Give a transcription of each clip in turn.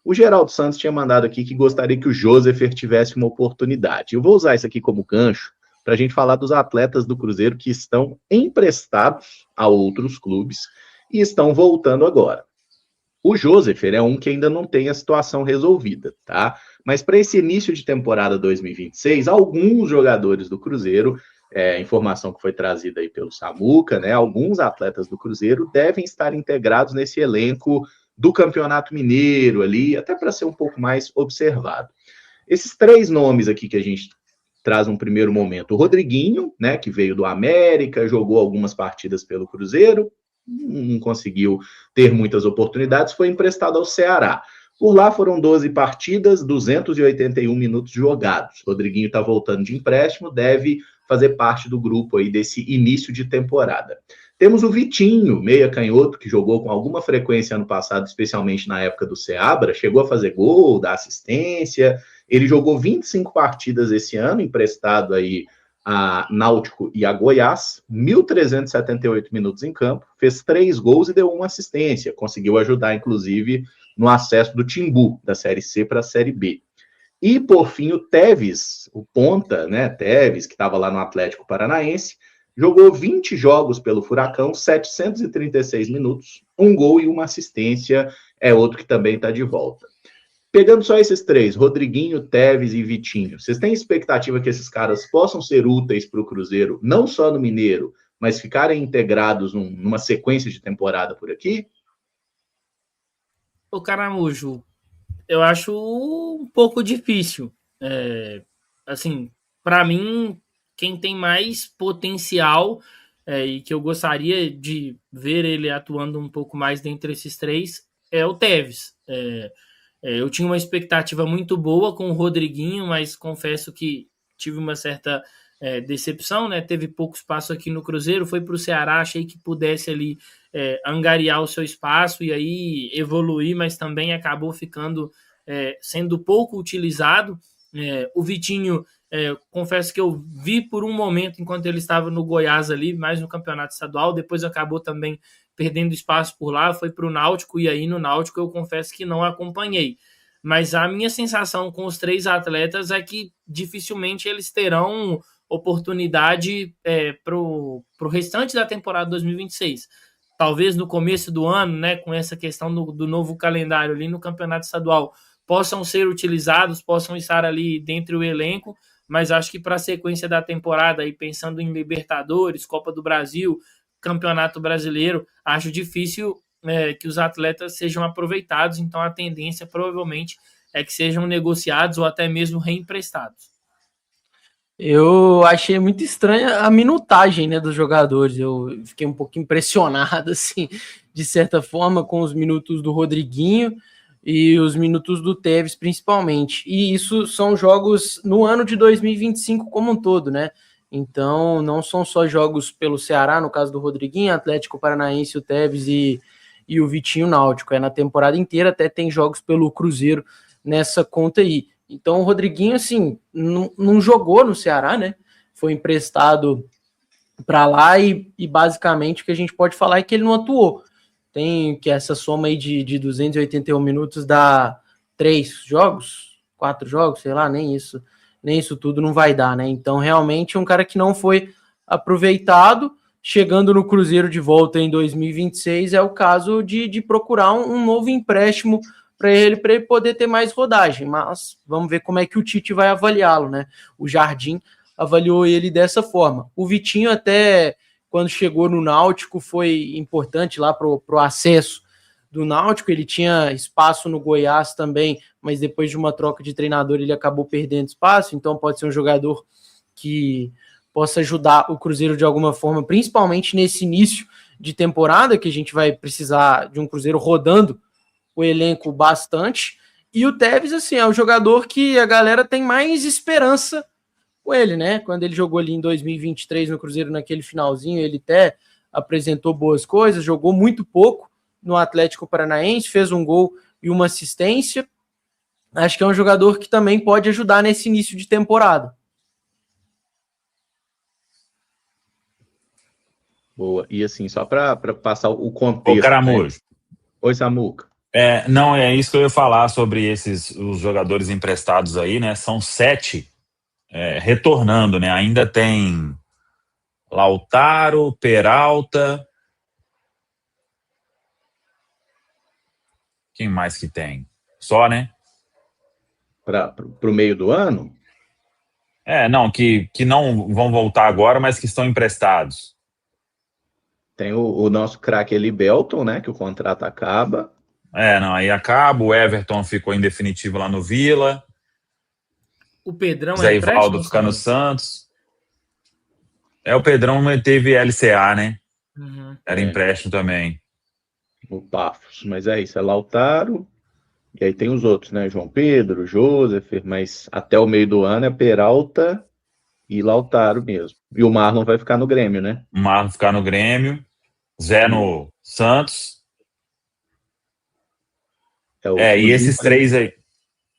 O Geraldo Santos tinha mandado aqui que gostaria que o Joseph tivesse uma oportunidade. Eu vou usar isso aqui como gancho para a gente falar dos atletas do Cruzeiro que estão emprestados a outros clubes e estão voltando agora. O Joseph é um que ainda não tem a situação resolvida, tá? Mas para esse início de temporada 2026, alguns jogadores do Cruzeiro, informação que foi trazida aí pelo Samuca, né? Alguns atletas do Cruzeiro devem estar integrados nesse elenco do Campeonato Mineiro ali, até para ser um pouco mais observado. Esses 3 nomes aqui que a gente traz um primeiro momento. O Rodriguinho, né, que veio do América, jogou algumas partidas pelo Cruzeiro, não conseguiu ter muitas oportunidades, foi emprestado ao Ceará. Por lá foram 12 partidas, 281 minutos jogados. Rodriguinho está voltando de empréstimo, deve fazer parte do grupo aí desse início de temporada. Temos o Vitinho, meia canhoto, que jogou com alguma frequência ano passado, especialmente na época do Seabra, chegou a fazer gol, dar assistência. Ele jogou 25 partidas esse ano, emprestado aí a Náutico e a Goiás, 1.378 minutos em campo, fez 3 gols e deu uma assistência, conseguiu ajudar, inclusive, no acesso do Timbu, da Série C para a Série B. E, por fim, o Teves, o ponta, né, Teves, que estava lá no Atlético Paranaense, jogou 20 jogos pelo Furacão, 736 minutos, 1 gol e uma assistência, é outro que também está de volta. Pegando só esses 3, Rodriguinho, Teves e Vitinho, vocês têm expectativa que esses caras possam ser úteis para o Cruzeiro, não só no Mineiro, mas ficarem integrados numa sequência de temporada por aqui? Ô Caramujo, eu acho um pouco difícil. Assim, para mim, quem tem mais potencial e que eu gostaria de ver ele atuando um pouco mais dentre esses 3 é o Teves. Eu tinha uma expectativa muito boa com o Rodriguinho, mas confesso que tive uma certa decepção, né? Teve pouco espaço aqui no Cruzeiro, foi para o Ceará, achei que pudesse ali angariar o seu espaço e aí evoluir, mas também acabou ficando sendo pouco utilizado. O Vitinho, confesso que eu vi por um momento enquanto ele estava no Goiás ali, mais no campeonato estadual, depois acabou também perdendo espaço por lá, foi para o Náutico, e aí no Náutico eu confesso que não acompanhei. Mas a minha sensação com os 3 atletas é que dificilmente eles terão oportunidade para o restante da temporada 2026. Talvez no começo do ano, né, com essa questão do novo calendário ali no campeonato estadual, possam ser utilizados, possam estar ali dentro do elenco, mas acho que para a sequência da temporada, aí pensando em Libertadores, Copa do Brasil, Campeonato Brasileiro, acho difícil que os atletas sejam aproveitados, então a tendência provavelmente é que sejam negociados ou até mesmo reemprestados. Eu achei muito estranha a minutagem, né, dos jogadores. Eu fiquei um pouco impressionado, assim, de certa forma, com os minutos do Rodriguinho e os minutos do Teves, principalmente. E isso são jogos no ano de 2025 como um todo, né? Então, não são só jogos pelo Ceará, no caso do Rodriguinho, Atlético Paranaense, o Teves e o Vitinho Náutico. É na temporada inteira, até tem jogos pelo Cruzeiro nessa conta aí. Então o Rodriguinho, assim, não jogou no Ceará, né? Foi emprestado para lá e basicamente o que a gente pode falar é que ele não atuou. Tem que essa soma aí de 281 minutos dá 3 jogos, 4 jogos, sei lá, nem isso tudo não vai dar, né? Então realmente um cara que não foi aproveitado, chegando no Cruzeiro de volta em 2026, é o caso de procurar um novo empréstimo para ele poder ter mais rodagem, mas vamos ver como é que o Tite vai avaliá-lo, né? O Jardim avaliou ele dessa forma. O Vitinho até, quando chegou no Náutico, foi importante lá pro acesso do Náutico, ele tinha espaço no Goiás também, mas depois de uma troca de treinador ele acabou perdendo espaço, então pode ser um jogador que possa ajudar o Cruzeiro de alguma forma, principalmente nesse início de temporada, que a gente vai precisar de um Cruzeiro rodando o elenco bastante, e o Teves, assim, é o jogador que a galera tem mais esperança com ele, né? Quando ele jogou ali em 2023 no Cruzeiro, naquele finalzinho, ele até apresentou boas coisas, jogou muito pouco no Atlético Paranaense, fez um gol e uma assistência. Acho que é um jogador que também pode ajudar nesse início de temporada. Boa. E assim, só para passar o contexto. Ô, Caramujo. Né? Oi, Samuca. Não, é isso que eu ia falar sobre os jogadores emprestados aí, né? São 7 retornando, né? Ainda tem Lautaro, Peralta. Quem mais que tem? Só, né? Para o meio do ano? Não, que não vão voltar agora, mas que estão emprestados. Tem o nosso craque ali, Belton, né? Que o contrato acaba. Não, aí acaba. O Everton ficou em definitivo lá no Vila. O Pedrão Zé é Ivaldo empréstimo? ficar no Santos. O Pedrão teve LCA, né? Uhum. Era empréstimo também. O Pafos. Mas é isso, é Lautaro. E aí tem os outros, né? João Pedro, Joseph, mas até o meio do ano é Peralta e Lautaro mesmo. E o Marlon vai ficar no Grêmio, né? O Marlon ficar no Grêmio. Zé no Santos. E esses 3 aí.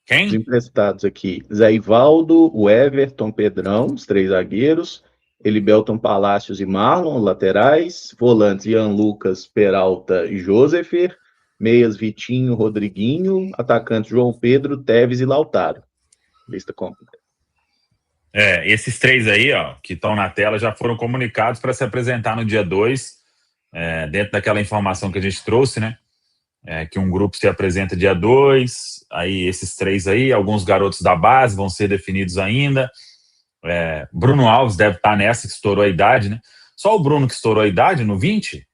Quem? Os emprestados aqui. Zé Ivaldo, o Everton, Pedrão, os 3 zagueiros. Elibelton, Palácios e Marlon, laterais. Volantes, Ian Lucas, Peralta e Joseph. Meias, Vitinho, Rodriguinho. Atacantes, João Pedro, Teves e Lautaro. Lista completa. Esses 3 aí, ó, que estão na tela, já foram comunicados para se apresentar no dia 2, dentro daquela informação que a gente trouxe, né? Que um grupo se apresenta dia 2, aí esses 3 aí, alguns garotos da base vão ser definidos ainda. Bruno Alves deve estar nessa, que estourou a idade, né? Só o Bruno que estourou a idade no 20?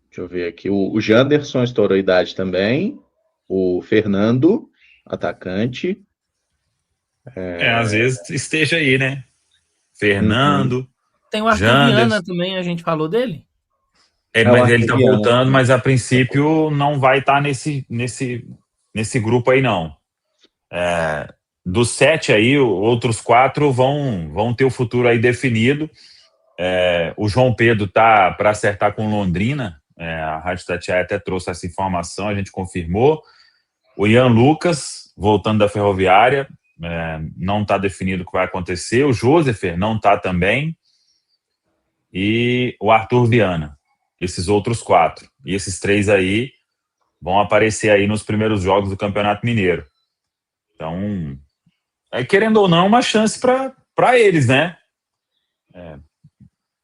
Deixa eu ver aqui. O Janderson estourou a idade também. O Fernando, atacante. Às vezes esteja aí, né? Fernando. Tem o Arthur Viana também, a gente falou dele? Mas ele tá voltando, mas a princípio não vai estar nesse grupo aí, não. Dos 7 aí, outros 4 vão ter o futuro aí definido. O João Pedro tá para acertar com Londrina. A Rádio Tatiaia até trouxe essa informação, a gente confirmou. O Ian Lucas, voltando da Ferroviária, não está definido o que vai acontecer. O Joseph não está também. E o Arthur Viana. Esses outros 4. E esses 3 aí vão aparecer aí nos primeiros jogos do Campeonato Mineiro. Então, querendo ou não, uma chance para eles, né?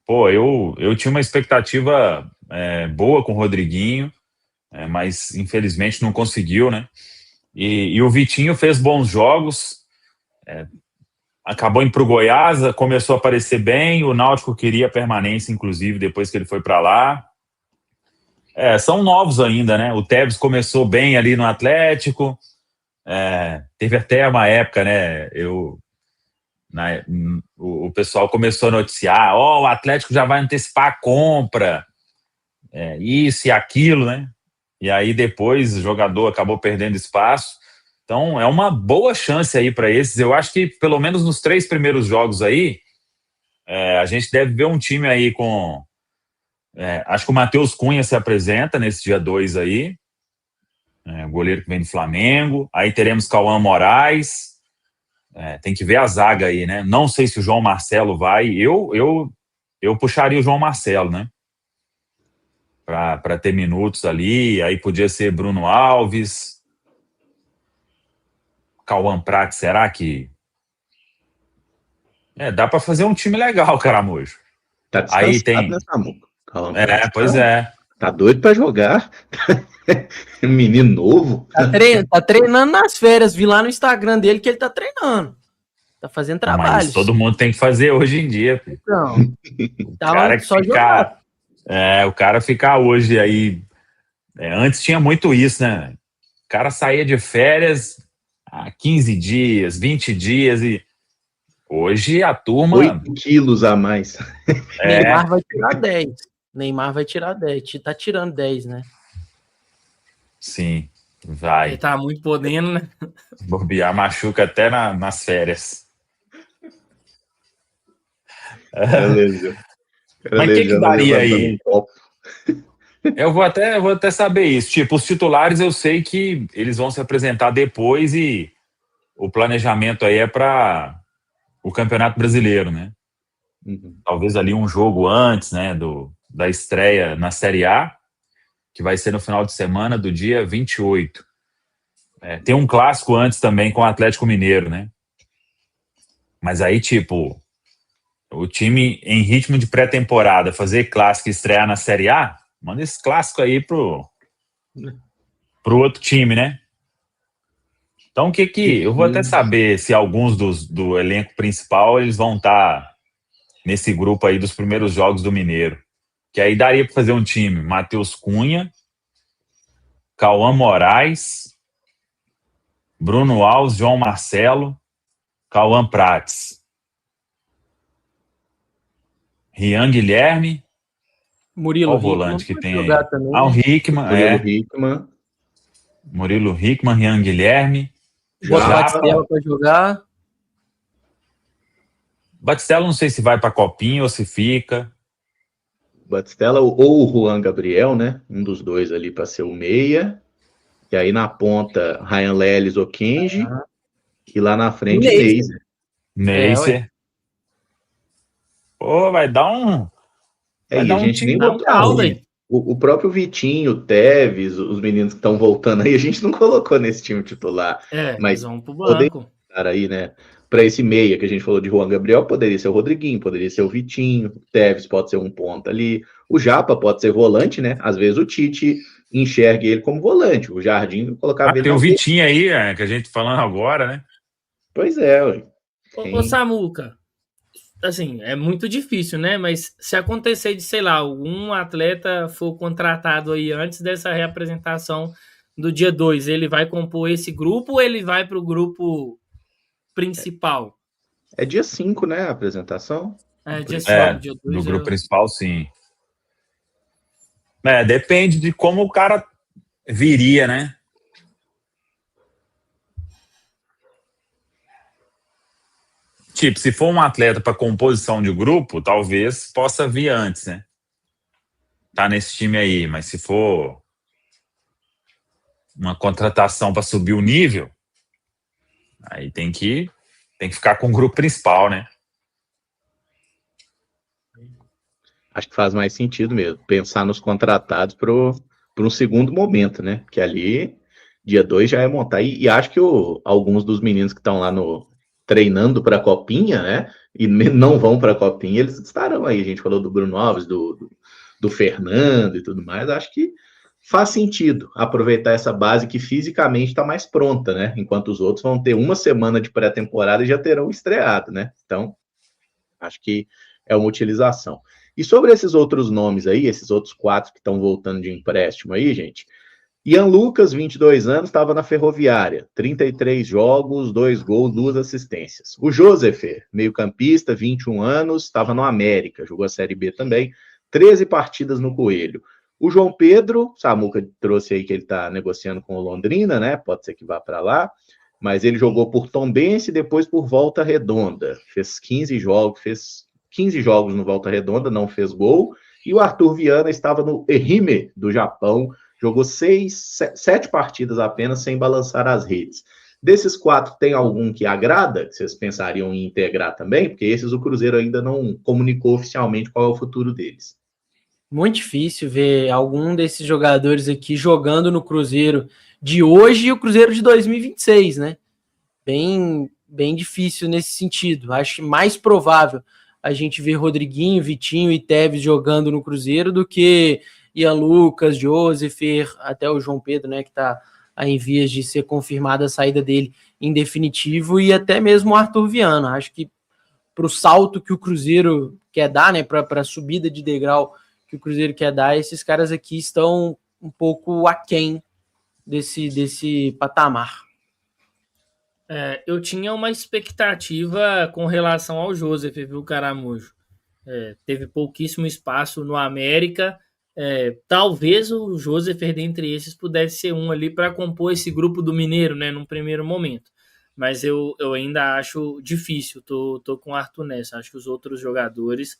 Eu tinha uma expectativa boa com o Rodriguinho, mas infelizmente não conseguiu, né? E o Vitinho fez bons jogos, acabou indo para o Goiás, começou a aparecer bem, o Náutico queria permanência, inclusive, depois que ele foi para lá. São novos ainda, né? O Teves começou bem ali no Atlético, teve até uma época, né? O pessoal começou a noticiar, o Atlético já vai antecipar a compra, isso e aquilo, né? E aí depois o jogador acabou perdendo espaço. Então é uma boa chance aí para esses. Eu acho que pelo menos nos 3 primeiros jogos aí, a gente deve ver um time aí com... acho que o Matheus Cunha se apresenta nesse dia 2 aí, goleiro que vem do Flamengo. Aí teremos Cauã Moraes. Tem que ver a zaga aí, né? Não sei se o João Marcelo vai. Eu puxaria o João Marcelo, né? Para ter minutos ali. Aí podia ser Bruno Alves, Cauã Prat, será que... dá para fazer um time legal, Caramujo. Tá descansado, aí tem... né, Samuca? Pois é. Tá doido para jogar. Menino novo. Tá treinando nas férias. Vi lá no Instagram dele que ele tá treinando. Tá fazendo trabalho. Mas todo mundo tem que fazer hoje em dia. Então, o cara que ficar... o cara ficar hoje aí... antes tinha muito isso, né? O cara saía de férias há 15 dias, 20 dias e... Hoje a turma... 8 quilos a mais. Neymar vai tirar 10. Neymar vai tirar 10. Tá tirando 10, né? Sim, vai. Ele tá muito podendo, né? Bobear machuca até nas férias. Beleza. Mas o que daria aí? Eu vou até saber isso. Tipo, os titulares eu sei que eles vão se apresentar depois e o planejamento aí é para o Campeonato Brasileiro, né? Talvez ali um jogo antes, né, da estreia na Série A. que vai ser no final de semana do dia 28. Tem um clássico antes também com o Atlético Mineiro, né? Mas aí, tipo, o time em ritmo de pré-temporada, fazer clássico e estrear na Série A, manda esse clássico aí pro outro time, né? Então, eu vou até saber se alguns do elenco principal eles vão estar nesse grupo aí dos primeiros jogos do Mineiro. Que aí daria para fazer um time: Matheus Cunha, Cauã Moraes, Bruno Alves, João Marcelo, Cauã Prates, Rian Guilherme, Murilo qual volante que tem aí? Também, o Hickman, Murilo Hickman, Rian Guilherme, Bota Batistella para jogar. Batistella não sei se vai para Copinha ou se fica. Batistella ou o Juan Gabriel, né? Um dos dois ali para ser o meia. E aí na ponta, Ryan Lelis ou Kenji. E lá na frente, Neisser. Pô, vai dar um... a gente nem botou o próprio Vitinho, o Tevez, os meninos que estão voltando aí, a gente não colocou nesse time titular. Mas vão pro banco. Aí, né? Para esse meia que a gente falou de Juan Gabriel, poderia ser o Rodriguinho, poderia ser o Vitinho, o Tevez pode ser um ponta ali, o Japa pode ser volante, né? Às vezes o Tite enxerga ele como volante, o Jardim colocava ele. Tem o Vitinho aí, que a gente falando agora, né? Pois é, ué. Ô Samuca, assim, é muito difícil, né? Mas se acontecer de, sei lá, algum atleta for contratado aí antes dessa reapresentação do dia 2, ele vai compor esse grupo ou ele vai para o grupo principal? É dia 5, né, a apresentação? Dia 5, dia 2. No grupo principal, sim. Depende de como o cara viria, né? Tipo, se for um atleta para composição de grupo, talvez possa vir antes, né? Tá nesse time aí, mas se for uma contratação para subir o nível, aí tem que ficar com o grupo principal, né? Acho que faz mais sentido mesmo, pensar nos contratados para um segundo momento, né? Que ali, dia 2 já é montar. E acho que alguns dos meninos que estão lá treinando para a Copinha, né? E não vão para a Copinha, eles estarão aí. A gente falou do Bruno Alves, do Fernando e tudo mais. Acho que faz sentido aproveitar essa base que fisicamente está mais pronta, né? Enquanto os outros vão ter uma semana de pré-temporada e já terão estreado, né? Então, acho que é uma utilização. E sobre esses outros nomes aí, esses outros 4 que estão voltando de empréstimo aí, gente, Ian Lucas, 22 anos, estava na Ferroviária, 33 jogos, 2 gols, 2 assistências. O Joseph, meio-campista, 21 anos, estava no América, jogou a Série B também, 13 partidas no Coelho. O João Pedro, Samuca trouxe aí que ele está negociando com o Londrina, né? Pode ser que vá para lá, mas ele jogou por Tombense e depois por Volta Redonda. Fez 15 jogos no Volta Redonda, não fez gol. E o Arthur Viana estava no Ehime do Japão, jogou 7 partidas apenas sem balançar as redes. Desses 4, tem algum que agrada, que vocês pensariam em integrar também? Porque esses o Cruzeiro ainda não comunicou oficialmente qual é o futuro deles. Muito difícil ver algum desses jogadores aqui jogando no Cruzeiro de hoje e o Cruzeiro de 2026, né? Bem difícil nesse sentido. Acho mais provável a gente ver Rodriguinho, Vitinho e Tevez jogando no Cruzeiro do que Ian Lucas, Joseph, até o João Pedro, né, que está em vias de ser confirmada a saída dele em definitivo, e até mesmo o Arthur Viana. Acho que para o salto que o Cruzeiro quer dar, né, para a subida de degrau que o Cruzeiro quer dar, esses caras aqui estão um pouco aquém desse patamar. Eu tinha uma expectativa com relação ao Joseph, viu, Caramujo? Teve pouquíssimo espaço no América. Talvez o Joseph, dentre esses, pudesse ser um ali para compor esse grupo do Mineiro, né, num primeiro momento. Mas eu ainda acho difícil. Tô com o Arthur nessa. Acho que os outros jogadores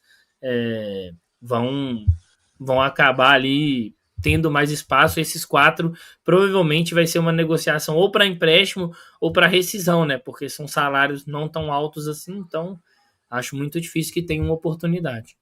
vão acabar ali tendo mais espaço. Esses 4 provavelmente vai ser uma negociação ou para empréstimo ou para rescisão, né? Porque são salários não tão altos assim, então acho muito difícil que tenha uma oportunidade.